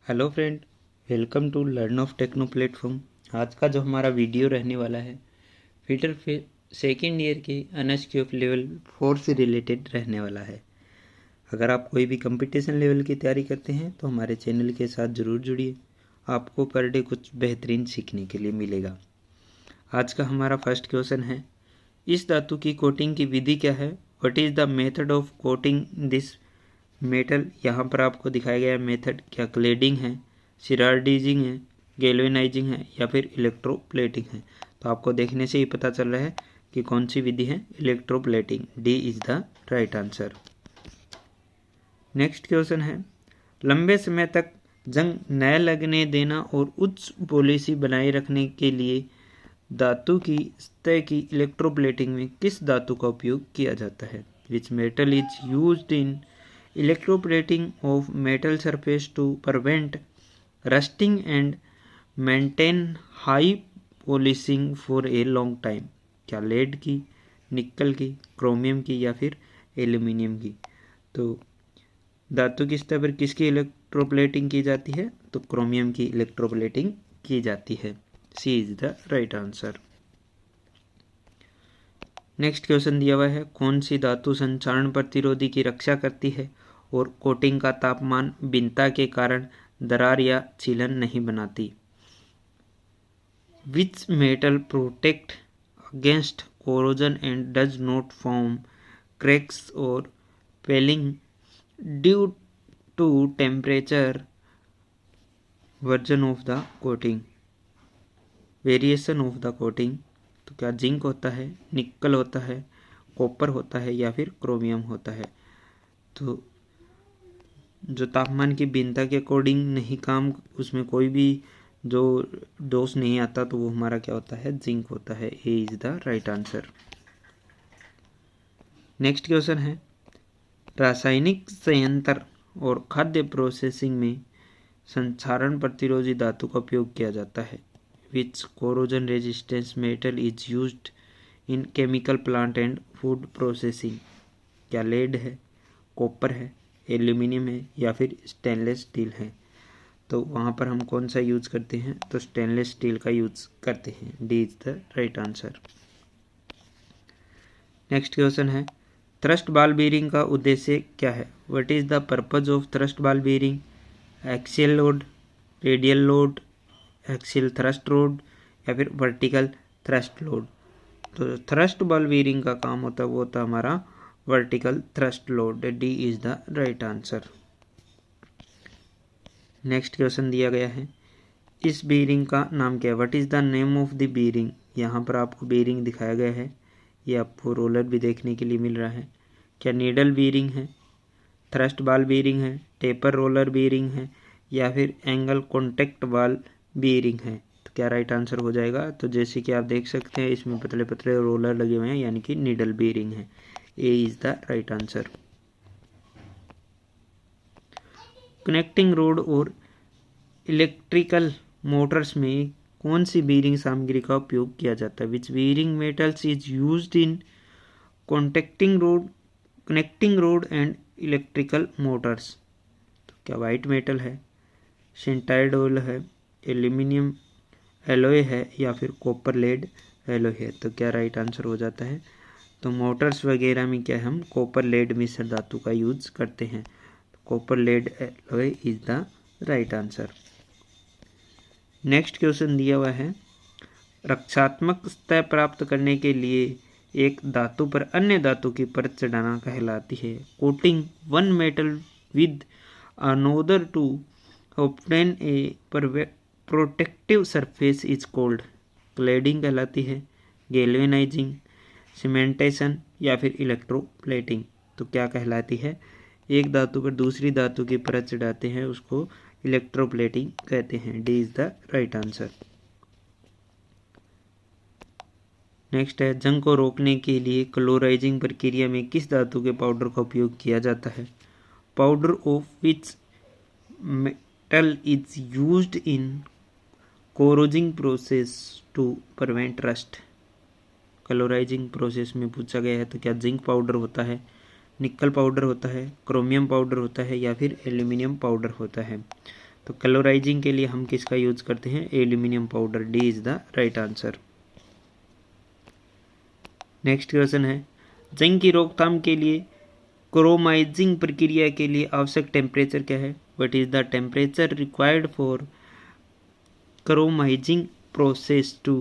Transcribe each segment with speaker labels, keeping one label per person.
Speaker 1: Hello friend, welcome to learn of techno platform. आज का जो हमारा वीडियो रहने वाला है फिटर सेकेंड ईयर के एनएसक्यूएफ लेवल 4 से रिलेटेड रहने वाला है। अगर आप कोई भी कंपटीशन लेवल की तैयारी करते हैं तो हमारे चैनल के साथ ज़रूर जुड़िए, आपको पर डे कुछ बेहतरीन सीखने के लिए मिलेगा। आज का हमारा फर्स्ट क्वेश्चन है, इस धातु की कोटिंग की विधि क्या है? What is the method of coating this metal? यहाँ पर आपको दिखाया गया मेथड क्या क्लेडिंग है, सिराडिजिंग है, गैल्वेनाइजिंग है या फिर इलेक्ट्रोप्लेटिंग है। तो आपको देखने से ही पता चल रहा है कि कौन सी विधि है, electroplating. D is the right answer. Next question है, लंबे समय तक जंग न लगने देना और उच्च पॉलिसी बनाए रखने के लिए धातु की सतह की इलेक्ट्रोप्लेटिंग में किस धातु का उपयोग किया जाता है? Which metal is used in electroplating of metal surface to prevent rusting and maintain high polishing for a long time? क्या लेड की, निकल की, क्रोमियम की या फिर एल्यूमिनियम की? तो धातु की सतह पर किसकी इलेक्ट्रोप्लेटिंग की जाती है? तो क्रोमियम की इलेक्ट्रोप्लेटिंग की जाती है। C is the right answer. Next question दिया हुआ है, कौन सी धातु संक्षारण प्रतिरोधी की रक्षा करती है और कोटिंग का तापमान भिन्नता के कारण दरार या छीलन नहीं बनाती? Which metal protect against corrosion and does not form cracks और failing due to temperature version of the coating, variation of the coating? तो क्या जिंक होता है, निकल होता है, कॉपर होता है या फिर क्रोमियम होता है? तो जो तापमान की भिन्नता के अकॉर्डिंग नहीं काम, उसमें कोई भी जो दोष नहीं आता, तो वो हमारा क्या होता है, जिंक होता है। A is the right answer. Next question है, रासायनिक संयंत्र और खाद्य प्रोसेसिंग में संक्षारण प्रतिरोधी धातु का उपयोग किया जाता है? Which corrosion resistance metal is used in chemical plant and food processing? क्या लेड है, कॉपर है, एल्यूमिनियम है या फिर स्टेनलेस स्टील है? तो वहाँ पर हम कौन सा यूज करते हैं? तो स्टेनलेस स्टील का यूज करते हैं। D is the right answer. Next question है, थ्रस्ट बॉल बीयरिंग का उद्देश्य क्या है? What is the purpose of thrust ball bearing? Axial load, radial load, axial thrust load या फिर वर्टिकल थ्रस्ट लोड? तो थ्रस्ट बॉल बीयरिंग का काम होता है वो होता है हमारा vertical thrust load. D is the right answer. Next question दिया गया है, इस बीयरिंग का नाम क्या है? What is the name of the bearing? यहाँ पर आपको बीयरिंग दिखाया गया है, ये आपको रोलर भी देखने के लिए मिल रहा है। क्या नीडल बीयरिंग है, थ्रस्ट बॉल बीयरिंग है, टेपर रोलर बीयरिंग है या फिर एंगल कॉन्टैक्ट बॉल बीयरिंग है? तो क्या राइट आंसर हो जाएगा? तो जैसे कि आप देख सकते हैं इसमें पतले पतले रोलर लगे हुए हैं, यानी कि नीडल बीयरिंग है। A is the right answer. Connecting rod और इलेक्ट्रिकल मोटर्स में कौन सी बीयरिंग सामग्री का उपयोग किया जाता है? Which bearing metals is used in connecting rod and electrical motors? तो क्या वाइट मेटल है, सिंटाइड ऑयल है, एल्यूमिनियम एलोय है या फिर कॉपर लेड एलोय है? तो क्या राइट आंसर हो जाता है? तो मोटर्स वगैरह में क्या हम कॉपर लेड मिश्र धातु का यूज करते हैं। Copper lead alloy is the right answer. Next question दिया हुआ है, रक्षात्मक सतह प्राप्त करने के लिए एक धातु पर अन्य धातु की परत चढ़ाना कहलाती है? Coating one metal with another to obtain a protective surface is called? Cladding कहलाती है, गैल्वेनाइजिंग, सीमेंटेशन या फिर इलेक्ट्रोप्लेटिंग? तो क्या कहलाती है? एक धातु पर दूसरी धातु की परत चढ़ाते हैं, उसको इलेक्ट्रोप्लेटिंग कहते हैं। D is the right answer. Next है, जंग को रोकने के लिए क्लोराइजिंग प्रक्रिया में किस धातु के पाउडर का उपयोग किया जाता है? Powder of which metal is used in corroding process to prevent rust? Chromizing process में पूछा गया है, तो क्या जिंक पाउडर होता है, निकल पाउडर होता है, क्रोमियम पाउडर होता है या फिर एल्यूमिनियम पाउडर होता है? तो कलोराइजिंग के लिए हम किसका यूज करते हैं? Aluminium powder. D is the right answer. Next question है, जंग की रोकथाम के लिए क्रोमाइजिंग प्रक्रिया के लिए आवश्यक टेम्परेचर क्या है? What is the temperature required for chromizing process to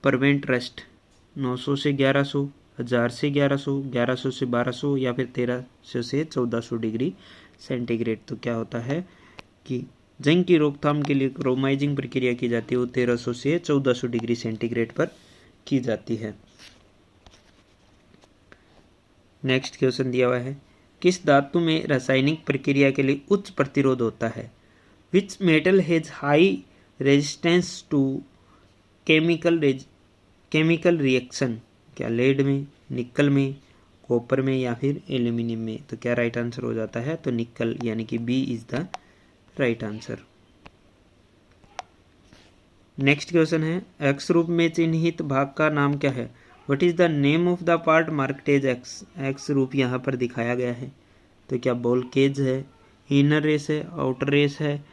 Speaker 1: prevent rust? 900 से 1100, 1000 से 1100, 1100 से 1200 या फिर 1300 से 1400 डिग्री सेंटीग्रेड। तो क्या होता है कि जंग की रोकथाम के लिए क्रोमाइजिंग प्रक्रिया की जाती है वो 1300 से 1400 डिग्री सेंटीग्रेड पर की जाती है। नेक्स्ट क्वेश्चन दिया हुआ है, किस धातु में रासायनिक प्रक्रिया के लिए उच्च प्रतिरोध होता है? Which metal has high resistance to chemical reaction? क्या लेड में, निकल में, कॉपर में या फिर एल्यूमिनियम में? तो क्या राइट आंसर हो जाता है? तो निकल, यानी कि B is the right answer. Next question है, एक्स रूप में चिन्हित भाग का नाम क्या है? What is the name of the part marked as X? X रूप यहाँ पर दिखाया गया है, तो क्या बॉल केज है, इनर रेस है, आउटर रेस है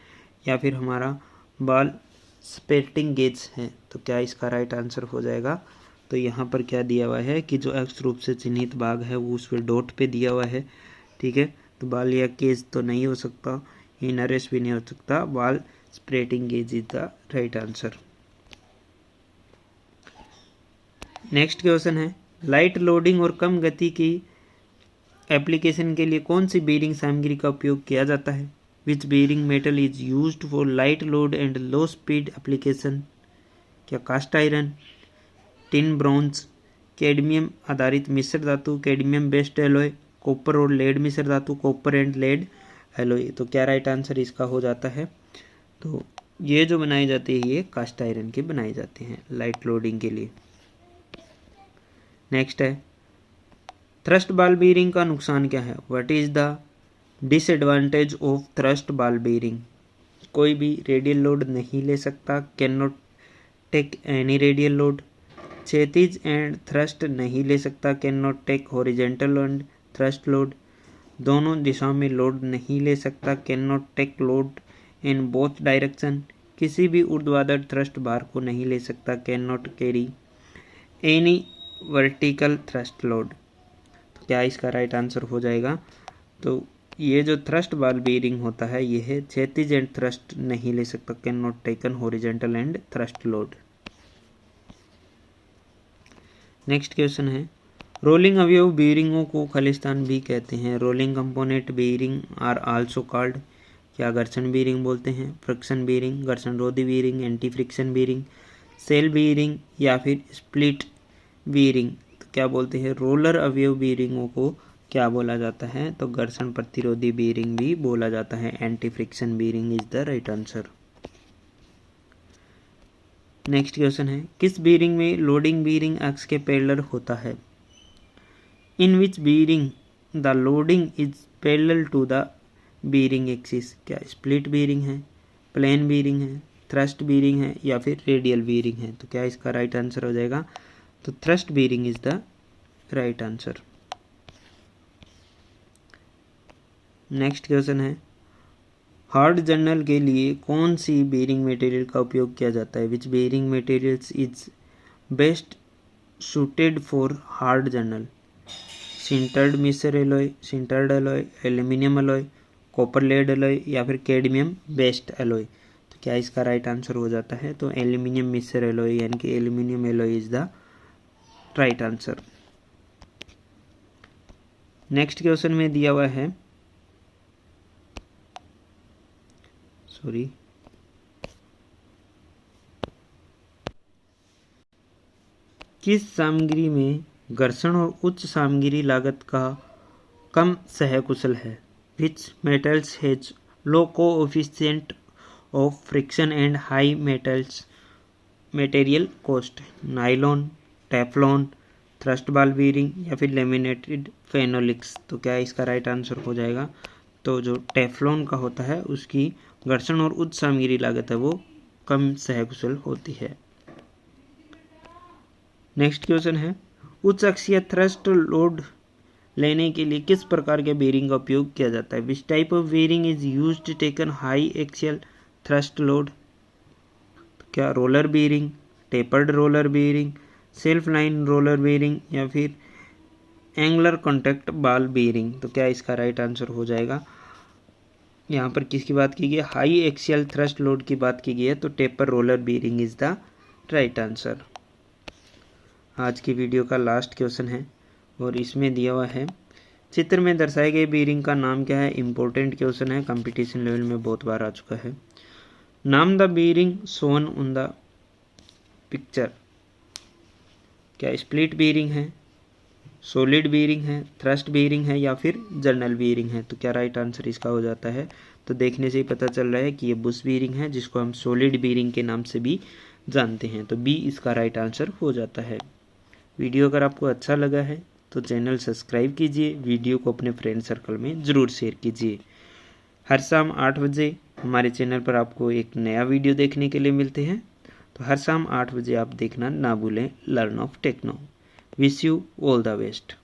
Speaker 1: या फिर हमारा बॉल स्पेटिंग गेज है? तो क्या इसका राइट आंसर हो जाएगा? तो यहाँ पर क्या दिया हुआ है कि जो एक्स रूप से चिन्हित भाग है वो उस पर डॉट पे दिया हुआ है, ठीक है। तो बॉल या केज तो नहीं हो सकता, इनर रेस भी नहीं हो सकता, ball spreading gauge is the right answer. Next question is, light loading और कम गति की एप्लीकेशन के लिए कौन सी बीयरिंग सामग्री का उपयोग किया जाता है? Which bearing metal is used for light load and low speed application? क्या cast iron, tin bronze, cadmium आधारित मिश्र धातु, कैडमियम बेस्ड एलॉय, कॉपर और लेड मिश्र धातु, कॉपर एंड लेड एलॉय? तो क्या राइट आंसर इसका हो जाता है? तो ये जो बनाई जाती है ये कास्ट आयरन के बनाए जाते हैं लाइट लोडिंग के लिए। नेक्स्ट है, थ्रस्ट बॉल बीयरिंग का नुकसान क्या है? What is the disadvantage of thrust ball bearing? कोई भी रेडियल लोड नहीं ले सकता, can not take any radial load. क्षैतिज एंड थ्रस्ट नहीं ले सकता, can not take horizontal end thrust load. दोनों दिशाओं में लोड नहीं ले सकता, can not take load in both direction. किसी भी ऊर्ध्वाधर थ्रस्ट बार को नहीं ले सकता, can not carry any vertical thrust load. तो क्या इसका राइट आंसर हो जाएगा? तो ये जो थ्रस्ट बॉल बीयरिंग होता है ये है क्षैतिज एंड थ्रस्ट नहीं ले सकता, can not taken horizontal end thrust load. Next question है, रोलिंग अवयव बीयरिंगों को खालिस्तान भी कहते हैं। Rolling component bearing are also called? क्या घर्षण बीयरिंग बोलते हैं, फ्रिक्शन बीयरिंग, घर्षण रोधी बीयरिंग, एंटी फ्रिक्शन बीयरिंग, सेल बीयरिंग या फिर स्प्लिट बीयरिंग? तो क्या बोलते हैं? रोलर अवयव बीयरिंगों को क्या बोला जाता है? तो घर्षण प्रतिरोधी बीयरिंग भी बोला जाता है। Anti friction bearing is the right answer. Next question है, किस बीयरिंग में लोडिंग बीयरिंग एक्स के पैरेलल होता है? In which bearing the loading is parallel to the bearing axis? क्या स्प्लिट बीयरिंग है, प्लेन बीयरिंग है, थ्रस्ट बीयरिंग है या फिर रेडियल बीयरिंग है? तो क्या इसका राइट आंसर हो जाएगा? तो thrust bearing is the right answer. Next question है, हार्ड जर्नल के लिए कौन सी बीयरिंग मटेरियल का उपयोग किया जाता है? Which bearing materials is best suited for hard journal? Sintered mixer alloy, sintered alloy, aluminium alloy, copper lead alloy या फिर कैडमियम बेस्ड एलॉय? तो क्या इसका राइट आंसर हो जाता है? तो एल्यूमिनियम मिक्सर एलॉय यानी कि aluminium alloy is the right answer. Next question में दिया हुआ है, किस सामग्री में घर्षण और उच्च सामग्री लागत का कम सहकुशल है? Which metals has low coefficient of friction and high material cost? Nylon, Teflon, thrust ball bearing या फिर लेमिनेटेड फेनोलिक्स? तो क्या इसका राइट आंसर हो जाएगा? तो जो टेफ्लॉन का होता है उसकी घर्षण और उच्च सामग्री लागत है वो कम सहकुशल होती है। नेक्स्ट क्वेश्चन है, उच्च अक्षीय थ्रस्ट लोड लेने के लिए किस प्रकार के बीयरिंग का उपयोग किया जाता है? Which type of bearing is used to taken high axial thrust load, तो क्या roller bearing, tapered roller bearing, self line roller bearing या फिर एंगुलर कॉन्टैक्ट बॉल बीयरिंग। तो क्या इसका राइट आंसर हो जाएगा। यहाँ पर किसकी बात की गई है, हाई एक्सियल थ्रस्ट लोड की बात की गई है, तो taper roller bearing is the right answer. आज की वीडियो का लास्ट क्वेश्चन है और इसमें दिया हुआ है चित्र में दर्शाए गए बीयरिंग का नाम क्या है। इंपॉर्टेंट क्वेश्चन है, कंपटीशन लेवल में बहुत बार आ चुका है। नाम the bearing shown on the picture. क्या स्प्लिट बीयरिंग है, सॉलिड बीयरिंग है, थ्रस्ट बीयरिंग है या फिर जर्नल बीयरिंग है। तो क्या राइट आंसर इसका हो जाता है। तो देखने से ही पता चल रहा है कि ये बुश बीयरिंग है, जिसको हम सॉलिड बीयरिंग के नाम से भी जानते हैं। तो बी इसका राइट आंसर हो जाता है। वीडियो अगर आपको अच्छा लगा है तो चैनल सब्सक्राइब कीजिए, वीडियो को अपने फ्रेंड सर्कल में ज़रूर शेयर कीजिए। हर शाम 8 बजे हमारे चैनल पर आपको एक नया वीडियो देखने के लिए मिलते हैं, तो हर शाम 8 बजे आप देखना ना भूलें learn of techno. Wish you all the best.